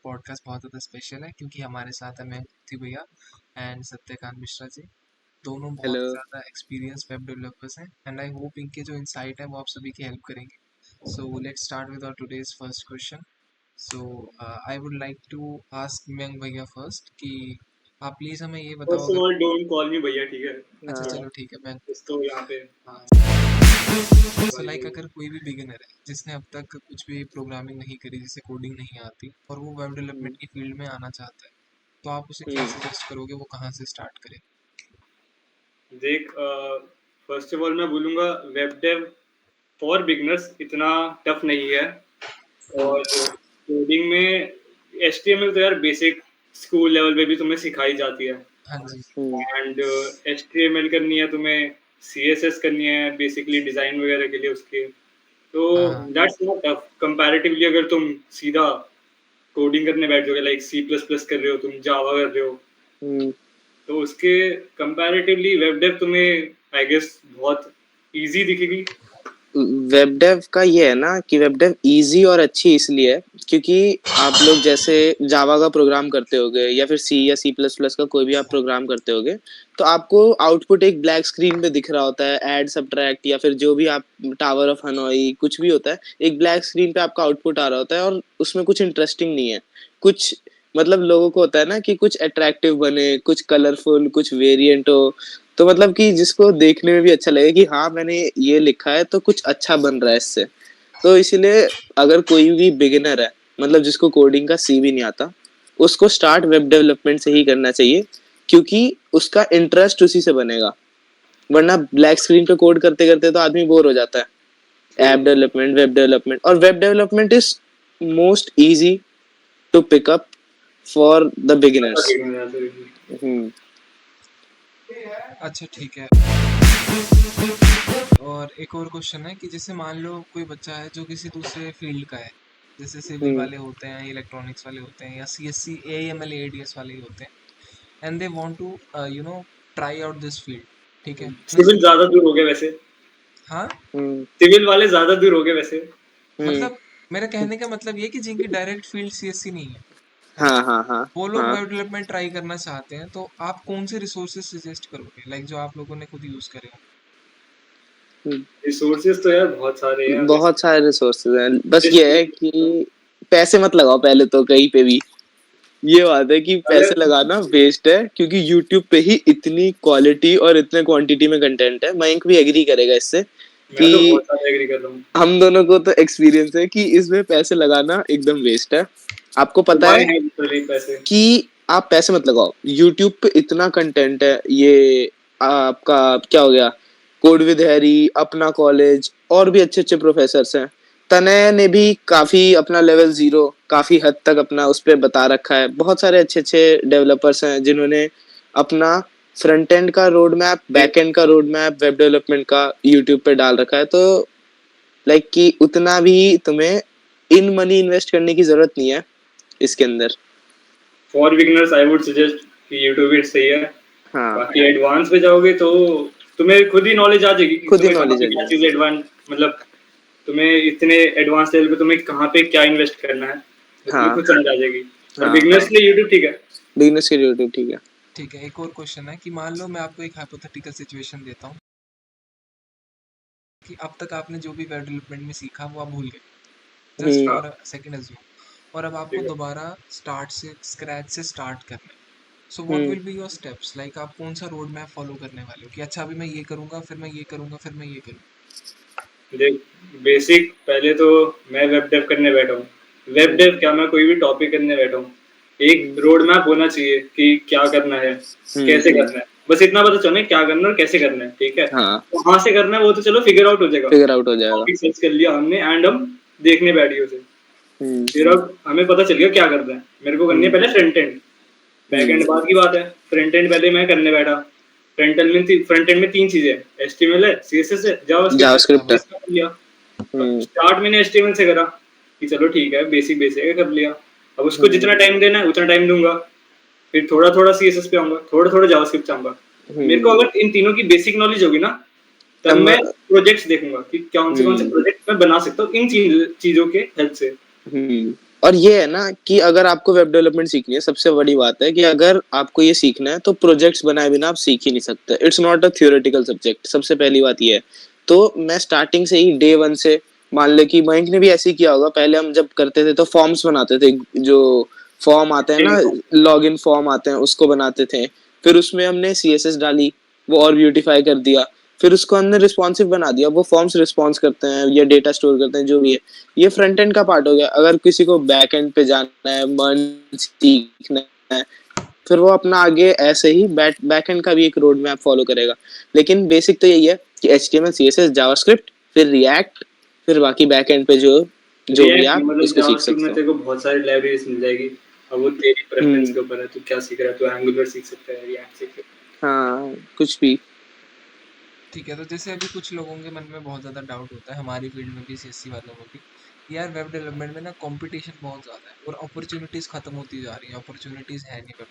Podcast बहुत ज़्यादा special है क्योंकि हमारे साथ है मेहती भैया एंड सत्यकांत मिश्रा जी। दोनों बहुत हेलो। ज़्यादा एक्सपीरियंस वेब डेवलपर्स हैं एंड आई होप इनके जो इंसाइट है वो आप सभी की हेल्प करेंगे। So let's start with our today's first question. So I would like to ask Mayank भैया फर्स्ट कि आप प्लीज़ हमें ये बताओ फर्स्ट ऑफ अगर ऑल डोंट कॉल मी भैया, ठीक है? अच्छा हाँ, चलो ठीक है मैं तो यहाँ पे सो लाइक अगर कोई भी बिगिनर है जिसने अब तक कुछ भी प्रोग्रामिंग नहीं करी, जिसे कोडिंग नहीं आती और वो वेब हम्म, डेवलपमेंट की फील्ड में आना चाहता है, तो आप उसे क्या हम्म, सजेस्ट करोगे, वो कहाँ से स्टार्ट करे? देख, फर्स्ट ऑफ ऑल मैं बोलूँगा वेब डेव फॉर बिगनर्स इतना टफ नहीं है। और कोडिंग में HTML तो यार बेसिक स्कूल लेवल पे भी तुम्हें सिखाई जाती है। हाँ जी। हम्म, एंड HTML करनी है तुम्हें, CSS करनी है बेसिकली डिज़ाइन वगैरह के लिए उसके। तो हाँ दैट्स नॉट टफ कंपैरेटिवली। अगर तुम सीधा कोडिंग करने बैठ जाओगे, लाइक C++ कर रहे हो, तुम जावा कर रहे हो, हम्म। तो उसके कंपैरेटिवली वेब डेव तुम्हें आई गेस बहुत इजी दिखेगी। वेब डेव का ये है ना कि वेब डेव इजी और अच्छी इसलिए है क्योंकि आप लोग जैसे जावा का प्रोग्राम करते होगे या फिर सी या सी प्लस प्लस का कोई भी आप प्रोग्राम करते होगे, तो आपको आउटपुट एक ब्लैक स्क्रीन पे दिख रहा होता है। ऐड सब्ट्रैक्ट या फिर जो भी आप टावर ऑफ हनोई कुछ भी होता है, एक ब्लैक स्क्रीन पे आपका आउटपुट आ रहा होता है और उसमें कुछ इंटरेस्टिंग नहीं है। कुछ मतलब लोगों को होता है ना कि कुछ अट्रैक्टिव बने, कुछ कलरफुल, कुछ वेरिएंट हो, तो मतलब कि जिसको देखने में भी अच्छा लगे कि हाँ मैंने ये लिखा है तो कुछ अच्छा बन रहा है इससे। तो इसीलिए अगर कोई भी बिगिनर है, मतलब जिसको कोडिंग का सी भी नहीं आता, उसको स्टार्ट वेब डेवलपमेंट से ही करना चाहिए क्योंकि उसका इंटरेस्ट उसी से बनेगा। वरना ब्लैक स्क्रीन पे कोड करते करते तो आदमी बोर हो जाता है। ऐप डेवलपमेंट, वेब डेवलपमेंट, और web development is most easy to pick up for the beginners. Hmm, अच्छा ठीक है। और एक और क्वेश्चन है कि जैसे मान लो कोई बच्चा है जो किसी दूसरे फील्ड का है, जैसे सिविल हम्म, वाले होते हैं, इलेक्ट्रॉनिक्स वाले होते हैं, या CSC AML ADS वाले ही होते हैं and they want to try out this field. ठीक है, सिविल ज्यादा दूर हो गए वैसे। हाँ हम्म, सिविल वाले ज्यादा दूर हो गए वैसे। हम्म। मतलब मेरा कहने का मतलब ये कि जिनकी डायरेक्ट फील्ड CSC नहीं है ना, हाँ, हाँ, हाँ, वो लोग हाँ। वेब डेवलपमेंट ट्राई करना चाहते हैं, तो आप कौन से रिसोर्सेज सजेस्ट करोगे, लाइक जो आप लोगों ने खुद यूज करे हो? रिसोर्सेज तो यार बहुत सारे हैं वैसे। बहुत सारे रिसोर्सेज हैं, बस ये है Just- कि पैसे मत लगाओ पहले तो कहीं पे भी। ये बात है कि पैसे अगर लगाना वेस्ट है क्योंकि YouTube पे ही इतनी क्वालिटी और इतने क्वांटिटी में कंटेंट है। मयंक भी एग्री करेगा इससे मैं कि तो बहुत सारे एग्री कर रहा हूँ। हम दोनों को तो एक्सपीरियंस है कि इसमें पैसे लगाना एकदम वेस्ट है। आपको पता तुम्हारे है हैं लिटरली पैसे। कि आप पैसे मत लगाओ। YouTube पे इतना कंटेंट है। ये आपका क्या हो गया, कोड विद हैरी, अपना कॉलेज, और भी अच्छे अच्छे प्रोफेसर्स हैं। तनय ने भी काफी अपना लेवल 0 काफी हद तक अपना उस पर बता रखा है। बहुत सारे अच्छे अच्छे डेवलपर्स हैं जिन्होंने अपना फ्रंट एंड का रोड मैप, बैक एंड का रोड मैप, वेब डेवलपमेंट का यूट्यूब पे डाल रखा है। तो लाइक कि उतना भी तुम्हें इन मनी इन्वेस्ट करने की जरूरत नहीं है इसके अंदर। For beginners I would suggest कि यूट्यूब ही सही है। हाँ, बाकी एडवांस पे जाओगे तो तुम्हें खुद ही नॉलेज आ जाएगी कि खुद ही तुम्हें कहाँ नॉलेज पे आ क्या जाएगी। चीज एडवांस, मतलब तुम्हें इतने एडवांस लेवल पे तुम्हें कहाँ पे क्या इन्वेस्ट करना है, तो तुम्हें हाँ, खुद समझ आ जाएगी। और हाँ, बिगनर्स हाँ। के लिए यूट्यूब ठीक है। बिजनेस के यूट्यूब ठीक है। ठीक है, एक और क्वेश्चन है कि मान लो मैं आपको एक हाइपोथेटिकल सिचुएशन देता हूँ कि अब तक आपने जो भी वेब डेवलपमेंट में सीखा वो आप भूल गए, जस्ट हम्म, हाँ, फॉर अ सेकंड अज्यूम, और अब आपको ठीक है। दोबारा स्टार्ट से स्क्रैच से स्टार्ट करना है। So what hmm, will be your steps, like आप कौन सा रोड मैप फॉलो करने वाले हो कि अच्छा अभी मैं ये करूंगा, फिर मैं ये करूंगा, फिर मैं ये करूंगा? देख, बेसिक पहले तो मैं वेब डेव करने बैठा हूँ। वेब हम्म, डेव क्या, मैं कोई भी टॉपिक करने बैठा हूँ, एक हम्म, रोड मैप होना चाहिए कि क्या करना है, कैसे करना है। बस इतना पता चलना है क्या करना है और कैसे करना है, ठीक है। हाँ, तो कहाँ से करना है वो तो चलो फिगर आउट हो जाएगा। फिगर आउट हो जाएगा। टॉपिक सर्च कर लिया हमने एंड हम देखने बैठ गए उसे। हम्म, फिर अब हमें पता चल गया क्या करना है। मेरे को करनी है हम्म, पहले front end, back hmm. And बाद की बात है। फ्रंट एंड पहले मैं करने बैठा। फ्रंट एंड में तीन चीजें हैं, HTML है, CSS है, जावास्क्रिप्ट है। जावास्क्रिप्ट है। इसका कर लिया। अब हम्म, स्टार्ट मैंने HTML से करा कि चलो ठीक है, बेसिक बेसिक है, कर लिया। अब उसको हम्म, जितना टाइम देना है उतना टाइम दूंगा। फिर थोड़ा थोड़ा CSS पे आऊंगा, थोड़ा थोड़ा जावास्क्रिप्ट आऊंगा। मेरे को हम्म। अगर इन तीनों की बेसिक नॉलेज होगी ना, तब तब मैं प्रोजेक्ट्स देखूंगा कि कौन से हम्म, प्रोजेक्ट मैं बना सकता हूँ इन चीजों के हेल्प से। हम्म। और ये है ना कि अगर आपको वेब डेवलपमेंट सीखनी है, सबसे बड़ी बात है कि अगर आपको ये सीखना है तो प्रोजेक्ट्स बनाए बिना आप सीख ही नहीं सकते। It's not a theoretical subject, सबसे पहली बात ये है। तो मैं स्टार्टिंग से ही डे वन से, मान ले कि मयंक ने भी ऐसे ही किया होगा, पहले हम जब करते थे तो फॉर्म्स बनाते थे, जो फॉर्म आते हैं ना, लॉगिन फॉर्म आते हैं, उसको बनाते थे। फिर उसमें हमने सीएसएस डाली, वो और ब्यूटीफाई कर दिया। फिर उसको हमने रिस्पॉन्सिव बना दिया, वो फॉर्म्स रिस्पॉन्स करते हैं या डेटा स्टोर करते हैं, जो भी है। ये फ्रंट एंड का पार्ट हो गया। अगर किसी को बैक एंड पे जाना है, मर्ज सीखना है, फिर वो अपना आगे ऐसे ही बैक एंड का भी एक रोड मैप फॉलो करेगा। लेकिन बेसिक तो यही है कि एचटीएमएल सीएसएस जावास्क्रिप्ट, फिर रिएक्ट, फिर बाकी बैक एंड पे जो जो भी रिएक्ट आप मतलब उसको सीख जावास्क्रिप्ट सकते में हो। तेरे को बहुत सारी लाइब्रेरीज मिल जाएगी। अब वो तेरी प्रेफरेंस के ऊपर है, तू क्या सीख रहा है। तू एंगुलर सीख सकता है, रिएक्ट सीख सकता हाँ, कुछ भी। ठीक है, तो जैसे अभी कुछ लोगों के मन में बहुत ज़्यादा डाउट होता है, हमारी फील्ड में भी, सीएससी वालों में भी, कि यार वेब डेवलपमेंट में ना कंपटीशन बहुत ज़्यादा है और अपॉर्चुनिटीज़ खत्म होती जा रही हैं, अपॉर्चुनिटीज़ है नहीं वेब।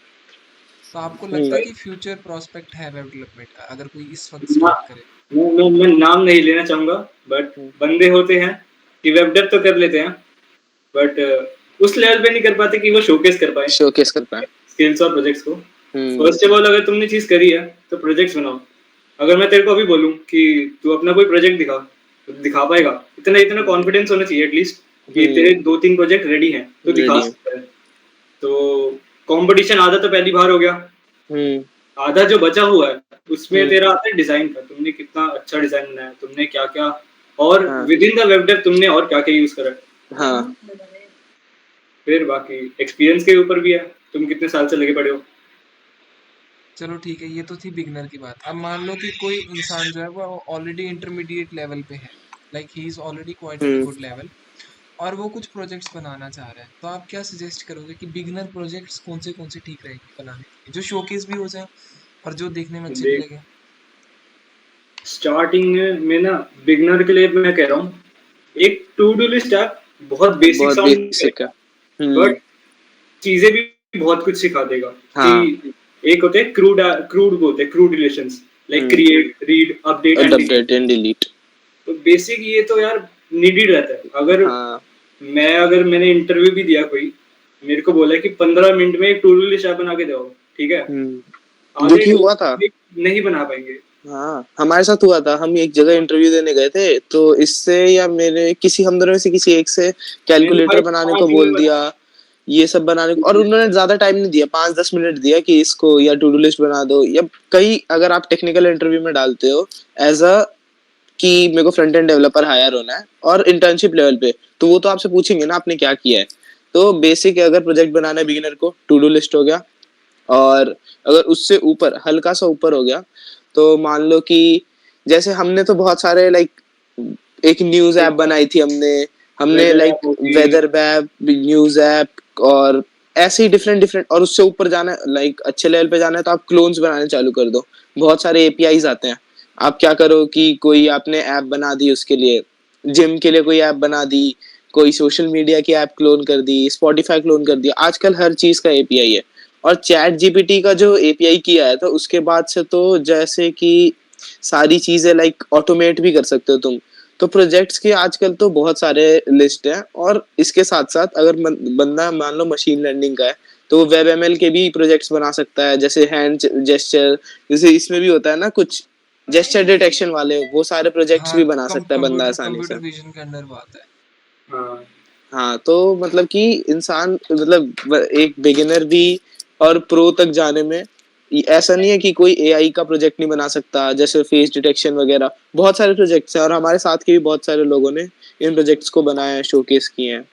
तो आपको लगता है हम्म कि फ्यूचर प्रोस्पेक्ट है वेब डेवलपमेंट का अगर कोई इस वक्त है। स्टार्ट करे? मैं नाम नहीं लेना चाहूंगा, बट बंदे होते हैं कि वेब डेव तो कर लेते हैं, बट उस लेवल पे नहीं कर पाते कि वो शोकेस कर पाए शोकेस कर पाए। स्किल्स और प्रोजेक्ट्स को। हम्म फर्स्ट ऑफ ऑल, अगर तुमने चीज करी है तो प्रोजेक्ट्स बनाओ। अगर मैं तेरे को अभी बोलूं कि तू अपना कोई प्रोजेक्ट दिखा, तो दिखा पाएगा? इतना इतना कॉन्फिडेंस होना चाहिए एटलीस्ट कि तेरे 2-3 प्रोजेक्ट रेडी हैं तो दिखा रेडी है। सकता है। तो कंपटीशन आधा तो पहली बार हो गया। हम्म आधा जो बचा हुआ है उसमें हम्म तेरा आता है डिजाइन का, तुमने कितना अच्छा डिजाइन बनाया, तुमने क्या क्या, और हाँ with in the web dev तुमने और क्या क्या यूज करा है। हाँ फिर बाकी एक्सपीरियंस के ऊपर भी है, तुम कितने साल से लगे पड़े हो। चलो ठीक है, ये तो थी बिगनर की बात। अब मान लो कि कोई इंसान जो है वो ऑलरेडी इंटरमीडिएट लेवल पे है, like he is already quite at hmm good level, और वो कुछ प्रोजेक्ट्स बनाना चाह रहा है। तो आप क्या सजेस्ट करोगे कि बिगनर प्रोजेक्ट्स कौन से ठीक रहेंगे बनाने के लिए, जो शोकेस भी हो जाए और जो देखने में अच्छे भी देख, लगे? स्टार्टिंग में ना बिगनर के लिए मैं कह रहा हूँ, एक टू डू लिस्ट ऐप बहुत बेसिक बहुत साउंड बेसिक है। करेगा, बट चीजें भी बहुत कुछ सिखा देगा। कि हाँ। एक होते हैं क्रूड बोलते हैं, crude relations, like hmm create, read, update and delete. Update and delete. तो बेसिक ये तो यार नीडेड रहता है। अगर हाँ। मैंने इंटरव्यू भी दिया, कोई मेरे को बोला कि 15 मिनट में एक टू डू लिस्ट आप बना के दो, ठीक है, जो आधे कि हुआ था। घंटे नहीं बना पाएंगे। हाँ, हमारे साथ हुआ था। हम एक जगह इंटरव्यू देने गए थे, तो इससे या मेरे किसी, हम दोनों में से किसी एक से मैंने कैलकुलेटर भाई बनाने 5 को दिन में बोल दिया, बनाया। ये सब बनाने को। और उन्होंने ज्यादा टाइम नहीं दिया, 5-10 मिनट दिया कि इसको या टू डू लिस्ट बना दो। या कई, अगर आप टेक्निकल इंटरव्यू में डालते हो एज अ कि मेरे को फ्रंट एंड डेवलपर हायर होना है और इंटर्नशिप लेवल पे, तो वो तो आपसे पूछेंगे ना आपने क्या किया है। तो बेसिक अगर प्रोजेक्ट बनाना है बिगिनर को, टू डू लिस्ट हो गया। और अगर उससे ऊपर, हल्का सा ऊपर हो गया, तो मान लो कि जैसे हमने तो बहुत सारे लाइक, एक न्यूज ऐप बनाई थी हमने। हमने वेदर ऐप लाइक होगी। वेदर ऐप, न्यूज ऐप, और ऐसे ही डिफरेंट डिफरेंट। और उससे ऊपर जाना है, लाइक अच्छे लेवल पे जाना है, तो आप क्लोन्स बनाने चालू कर दो। बहुत सारे एपीआईज आते हैं। आप क्या करो कि कोई आपने ऐप बना दी, उसके लिए जिम के लिए कोई ऐप बना दी, कोई सोशल मीडिया की ऐप क्लोन कर दी, स्पॉटिफाई क्लोन कर दिया। आजकल हर चीज का एपीआई है। और चैट जीपीटी का जो एपीआई किया है, तो उसके बाद से तो जैसे कि सारी चीजें लाइक ऑटोमेट भी कर सकते हो तुम। तो प्रोजेक्ट्स के आजकल तो बहुत सारे लिस्ट हैं। और इसके साथ साथ अगर बंदा मान लो मशीन लर्निंग का है, तो वो वेब एमएल के भी प्रोजेक्ट्स बना सकता है, जैसे हैंड जेस्चर, जैसे इसमें भी होता है ना कुछ जेस्चर डिटेक्शन वाले, वो सारे प्रोजेक्ट्स हाँ, भी बना सकता है बंदा आसानी से। कंप्यूटर विजन के अंडर वो आता है। हाँ, हाँ, तो मतलब कि इंसान, मतलब एक बिगिनर भी और प्रो तक जाने में, ऐसा नहीं है कि कोई एआई का प्रोजेक्ट नहीं बना सकता, जैसे फेस डिटेक्शन वगैरह बहुत सारे प्रोजेक्ट्स हैं। और हमारे साथ के भी बहुत सारे लोगों ने इन प्रोजेक्ट्स को बनाया है, शोकेस किए हैं।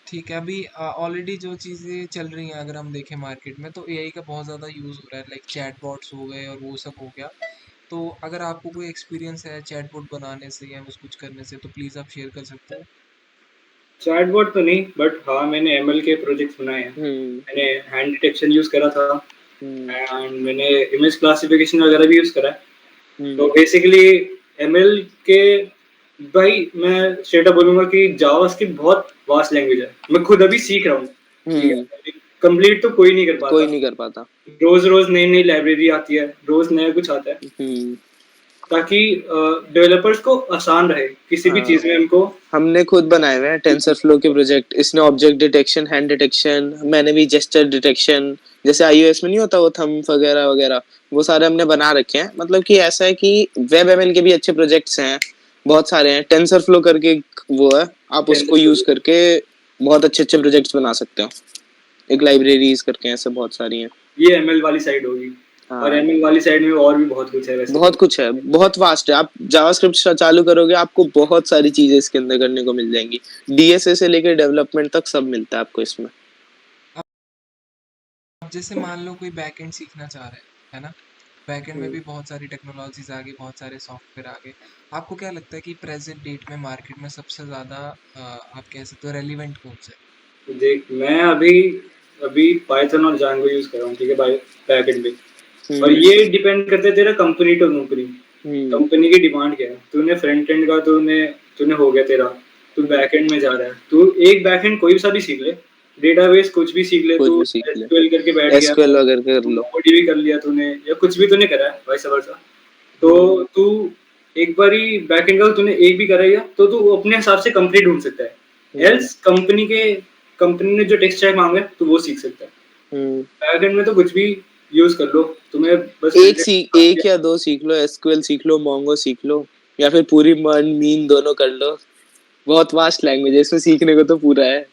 ठीक है, अभी ऑलरेडी जो चीज़ें चल रही हैं अगर हम देखें मार्केट में, तो एआई का बहुत ज़्यादा यूज़ हो रहा है, लाइक चैटबॉट्स हो गए और वो सब हो गया। तो अगर आपको कोई एक्सपीरियंस है चैटबॉट बनाने से या उस कुछ करने से, तो प्लीज़ आप शेयर कर सकते हो। चैटबॉट तो नहीं, बट हाँ मैंने एमएल के प्रोजेक्ट्स बनाए हैं। हम्म मैंने हैंड डिटेक्शन यूज करा था, हम्म एंड मैंने इमेज क्लासिफिकेशन वगैरह भी यूज करा है। तो हम्म बेसिकली एमएल के, भाई मैं स्ट्रेट अप बोलूंगा कि जावास्क्रिप्ट बहुत वास्ट लैंग्वेज है। मैं खुद अभी सीख रहा हूँ, ठीक हम्म है, कंप्लीट तो कोई नहीं कर कोई पाता। नहीं कर पाता। रोज रोज नई नई लाइब्रेरी आती है, रोज नया कुछ आता है। हम्म ताकि डेवलपर्स को आसान रहे किसी भी हाँ। चीज में उनको। हमने खुद बनाए हुए हैं टेंसर फ्लो के प्रोजेक्ट। इसने ऑब्जेक्ट डिटेक्शन, हैंड डिटेक्शन, मैंने भी जेस्चर डिटेक्शन, जैसे iOS में नहीं होता वो थंब वगैरह वगैरह, वो सारे हमने बना रखे हैं। मतलब कि ऐसा है कि वेब एमएल के भी अच्छे प्रोजेक्ट्स हैं, बहुत सारे हैं। टेंसर फ्लो करके वो है, आप उसको यूज करके बहुत अच्छे अच्छे प्रोजेक्ट्स बना सकते हो। एक लाइब्रेरीज करके ऐसे बहुत सारी हैं। ये एमएल वाली साइड होगी। और हाँ, एमएल वाली साइड में और भी बहुत कुछ है वैसे बहुत तो। कुछ है, बहुत वास्ट है। आप जावास्क्रिप्ट चालू करोगे आपको बहुत सारी चीजें इसके अंदर करने को मिल जाएंगी। डीएसए से लेकर डेवलपमेंट तक सब मिलता है आपको इसमें। अब जैसे मान लो कोई बैकएंड सीखना चाह रहा है ना, बैकएंड में भी बहुत सारी टेक्नोलॉजीज आ गई, बहुत सारे सॉफ्टवेयर आ गए। आपको क्या लगता है कि प्रेजेंट डेट में मार्केट में सबसे ज़्यादा आप कह सकते हो रेलिवेंट कौन सा है? तो देख मैं अभी अभी पाइथन और जांगो यूज कर रहा हूँ, ठीक है, बैकएंड पे। और हम्म ये डिपेंड करता है तेरा company to company, hmm company की डिमांड क्या है। तूने फ्रंट एंड का तूने तूने हो गया तेरा, तू बैक एंड में जा रहा है, तू एक बैक एंड कोई सा भी सीख ले, डेटाबेस कुछ भी सीख ले, कुछ तू भी सीख ले, एसक्यूएल करके बैठ गया, एसक्यूएल वगैरह कर लो। मोडी भी कर लिया तूने, या कुछ भी तूने करा है वैसा वर्सा, तो हम्म तू एक बारी बैक एंड का तूने एक भी करा है तो तू अपने हिसाब से कंपनी ढूंढ सकता है। हम्म एल्स कंपनी ने जो टेक्स्ट स्टैक मांगा है तो वो सीख सकता है। हम्म बैक एंड में तो कुछ भी यूज कर लो, तुम्हें बस एक या दो सीख लो, एसक्यूएल सीख लो, मोंगो सीख लो, या फिर पूरी मन मीन दोनों कर लो। बहुत वास्ट लैंग्वेज है, इसमें सीखने को तो पूरा है,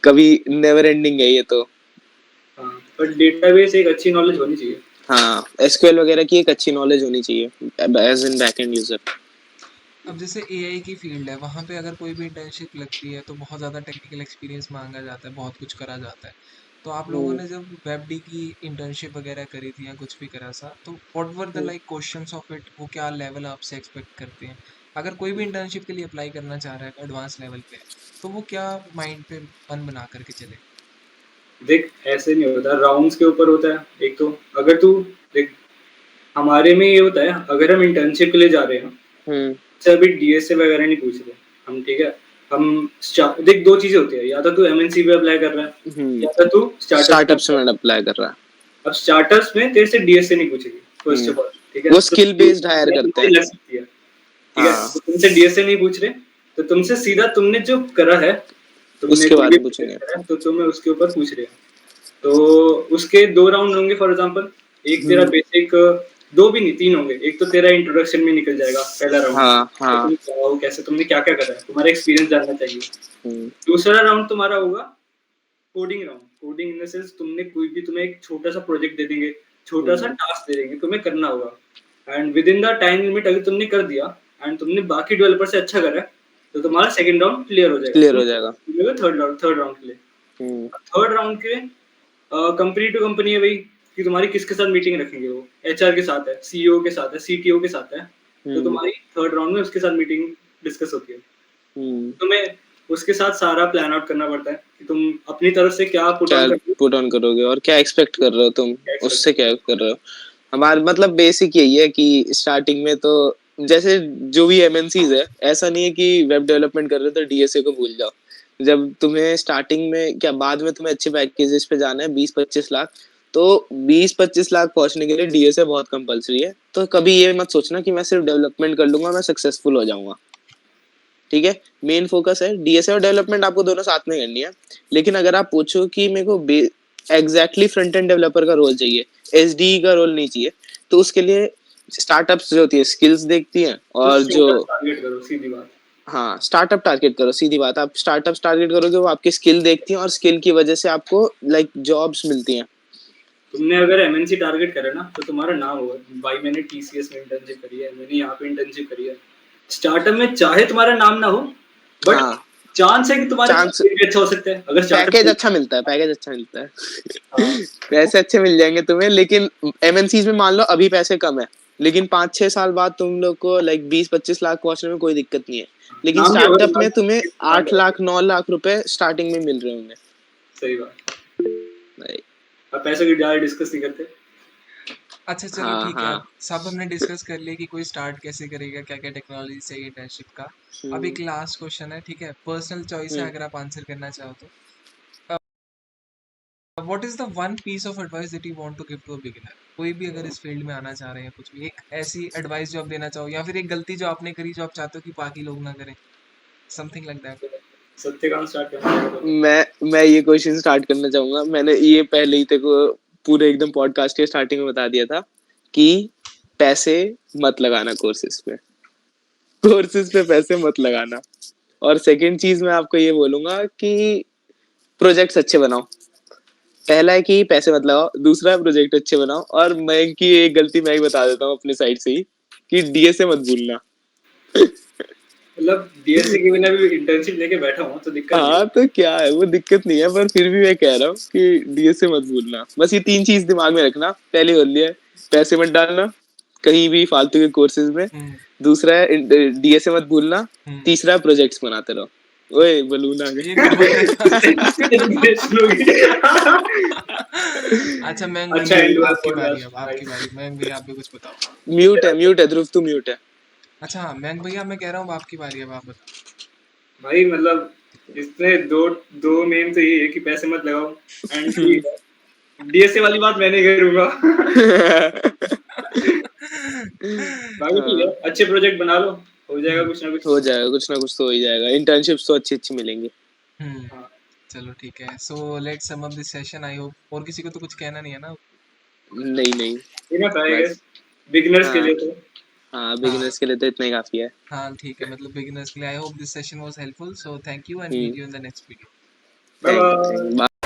कभी नेवर एंडिंग है ये तो। हाँ, पर डेटाबेस एक अच्छी नॉलेज होनी चाहिए। हाँ, एसक्यूएल वगैरह की एक अच्छी नॉलेज होनी चाहिए एज इन बैकएंड यूजर। अब जैसे एआई की फील्ड है, वहाँ पे अगर कोई भी इंटर्नशिप लगती है तो बहुत ज़्यादा टेक्निकल एक्सपीरियंस मांगा जाता है, बहुत कुछ करा जाता है। तो आप लोगों ने जब वेबडी की इंटर्नशिप वगैरह करी थी या कुछ भी करा सा, तो what were the like questions of it, वो क्या लेवल आपसे एक्सपेक्ट करते हैं? अगर कोई भी इंटर्नशिप के लिए अप्लाई करना चाह रहा है एडवांस लेवल पे, तो वो क्या माइंड पे मन बना करके चले? देख ऐसे नहीं होता, राउंड्स के ऊपर होता है। एक तो अगर तू देख, हमारे में ये होता है, अगर हम इंटर्नशिप के लिए जा रहे हैं, हम्म से अभी डीएसए वगैरह नहीं पूछ रहे हम, ठीक है। हम देख दो चीजें होती है, या तो तू एमएनसी पे अप्लाई कर रहा है, हम्म या तो तू स्टार्टअप में स्टार्टअप्स apply में कर रहा अप्लाई कर रहा है। है। अब स्टार्टअप्स में तेरे से डीएसए नहीं पूछेगी फर्स्ट हम्म ऑफ ऑल, ठीक है, वो तो स्किल बेस्ड हायर करते हैं। लग सकती है, ठीक है। हाँ, तो तुमसे डीएसए नहीं पूछ रहे, तो तुमसे सीधा तुमने जो करा है, तुमने उसके कोई बारे भी में प्रोजेक्ट पूछेंगे। करा है तो तुम्हें उसके ऊपर पूछ रहे हैं। तो उसके दो राउंड होंगे फॉर एग्जांपल। एक तेरा हम्म बेसिक, दो भी नहीं तीन होंगे। एक तो तेरा इंट्रोडक्शन में निकल जाएगा पहला राउंड, हाँ तो हाँ तुम क्या हो, कैसे, तुमने क्या क्या करा है, तुम्हारा एक्सपीरियंस जानना चाहिए। हम्म दूसरा राउंड तुम्हारा होगा coding round. Coding in the sense तुमने कोई भी, तुम्हें एक छोटा सा प्रोजेक्ट दे देंगे, छोटा सा हम्म टास्क दे देंगे, तुम्हें करना होगा। And with in the time limit अगर तुमने कर दिया एंड तुमने बाकी डेवलपर से अच्छा करा है, तो तुम्हारा सेकंड राउंड क्लियर हो जाएगा, क्लियर तुम हो जाएगा। थर्ड राउंड के लिए। हम्म थर्ड राउंड के कंपनी टू कंपनी है भाई, कि तुम्हारी किसके साथ मीटिंग रखेंगे। वो एचआर के साथ है, सीईओ के साथ है, सीटीओ के साथ है, तो हम्म तुम्हारी थर्ड राउंड में उसके साथ मीटिंग डिस्कस होती है। हम्म तुम्हें उसके साथ सारा प्लान आउट करना पड़ता है कि तुम अपनी तरफ से क्या पुट क्या ऑन कर पुट ऑन करोगे और क्या एक्सपेक्ट कर रहे हो तुम, उससे सकते क्या कर रहे हो। हमारे मतलब बेसिक यही है कि स्टार्टिंग में तो जैसे जो भी एमएनसीज है, ऐसा नहीं है कि वेब डेवलपमेंट कर रहे हो तो डीएसए को भूल जाओ। जब तुम्हें स्टार्टिंग में क्या, बाद में तुम्हें अच्छे पैकेजेस पे जाना है 20-25 लाख, तो 20-25 लाख पहुंचने के लिए डीएसए बहुत कंपलसरी है। तो कभी ये मत सोचना कि मैं सिर्फ डेवलपमेंट कर लूंगा मैं सक्सेसफुल हो जाऊंगा। ठीक है, मेन फोकस है डीएसए और डेवलपमेंट, आपको दोनों साथ में करनी है। लेकिन अगर आप पूछो कि मेरे को एग्जैक्टली फ्रंट एंड डेवलपर का रोल चाहिए, एसडी का रोल नहीं चाहिए, तो उसके लिए स्टार्टअप्स जो होती है स्किल्स देखती हैं, तो और जो स्टार्टअप टारगेट करो, सीधी बात। हाँ स्टार्टअप टारगेट करो, सीधी बात। आप स्टार्टअप टारगेट करोगे वो आपकी स्किल देखती हैं, और स्किल की वजह से आपको लाइक जॉब्स मिलती हैं। तुमने अगर एमएनसी टारगेट करे ना, तो तुम्हारा नाम होगा, भाई मैंने टीसीएस में इंटर्नशिप करी है, मैंने यहाँ पे इंटर्नशिप करी है। स्टार्टअप में चाहे तुम्हारा नाम ना हो, बट हाँ, चांस है कि तुम्हारे चांस, पैकेज भी अच्छा हो सकता है अगर पैकेज स्टार्टअप। अच्छा मिलता है, पैकेज अच्छा मिलता है। हाँ, पैसे अच्छे मिल जाएंगे तुम्हें, लेकिन एमएनसीज में मान लो अभी पैसे कम है, लेकिन 5-6 साल बाद तुम लोग को लाइक 20-25 लाख पहुंचने में कोई दिक्कत नहीं है। लेकिन नाम भी होगा स्टार्टअप में तुम्हें तुम्हारा। 8 लाख 9 लाख रुपए स्टार्टिंग में मिल रहे होंगे सही बात। भाई। अब पैसे की ज़्यादा डिस्कस नहीं करते। अच्छा चलो हाँ ठीक है, अब हाँ। सब हमने डिस्कस कर लिया कि कोई स्टार्ट कैसे करेगा, क्या क्या टेक्नोलॉजी चाहिए इंटर्नशिप का। अब हम्म एक लास्ट क्वेश्चन है, ठीक है, पर्सनल चॉइस है, हम्म अगर आप आंसर करना चाहो तो what is the one piece of advice that you want to give to a beginner? कोई भी अगर इस फील्ड में आना चाह रहे हैं, कुछ भी एक ऐसी एडवाइस जो आप देना चाहो, या फिर एक गलती जो आपने करी जो आप चाहते हो कि बाकी लोग ना करें, something like that. Satyakant start करना है तो मैं ये क्वेश्चन स्टार्ट करना चाहूंगा। मैंने ये पहले ही तेको पूरे एकदम पॉडकास्ट के स्टार्टिंग में बता दिया था कि पैसे मत लगाना कोर्सेज पे, कोर्सेज पे पैसे मत लगाना। और सेकंड चीज मैं आपको ये बोलूंगा कि प्रोजेक्ट्स अच्छे बनाओ। पहला है कि पैसे मत लगाओ, दूसरा है प्रोजेक्ट अच्छे बनाओ, और मैं की एक गलती मैं ही बता देता हूँ अपने साइड से ही कि डीएसए मत भूलना। मतलब डीएससी के बिना भी इंटर्नशिप लेके बैठा हूँ तो दिक्कत नहीं है। हाँ तो क्या है, वो दिक्कत नहीं है, पर फिर भी मैं कह रहा हूँ कि डीएसए मत भूलना। बस ये 3 चीज दिमाग में रखना। पहली होती है पैसे मत डालना कहीं भी फालतू के कोर्सेज में, हम्म दूसरा है डीएसए मत भूलना, हम्म तीसरा है प्रोजेक्ट्स बनाते रहो। ओए बलून आ ये कब बताया? Inspiration होगी। अच्छा मैंग अच्छा भैया, एंड हुआ आपकी बारी, अब पॉडकास्ट आपकी नाइस। बारी। मैंग भैया आप भी कुछ बताओ। गए। म्यूट है ध्रुव, तू म्यूट है। अच्छा मैंग भैया, मैं कह रहा हूँ आपकी बारी, अब आप बताओ। भाई मतलब इसमें दो दो मेन तो ये है कि पैसे मत लगाओ एंड डीएसए वाली बात मैं नहीं करूंगा। बाकी ठीक है, हाँ, अच्छे प्रोजेक्ट बना लो, हो जाएगा हम्म कुछ ना कुछ। हो जाएगा, कुछ ना कुछ तो हो ही जाएगा। इंटर्नशिप्स तो अच्छी अच्छी मिलेंगी। हम्म हाँ, चलो ठीक है, so let's sum up this session. I hope और किसी को तो कुछ कहना नहीं है ना? नहीं नहीं, इनफ है आई बस। गेस बिगिनर्स के हाँ लिए तो। हाँ, हाँ बिगिनर्स के लिए तो इतना ही काफी है। हाँ ठीक है, मतलब बिगिनर्स के लिए। I hope this session was helpful, so thank you and meet hmm. You in the next video. Bye thank you, bye. Thank you.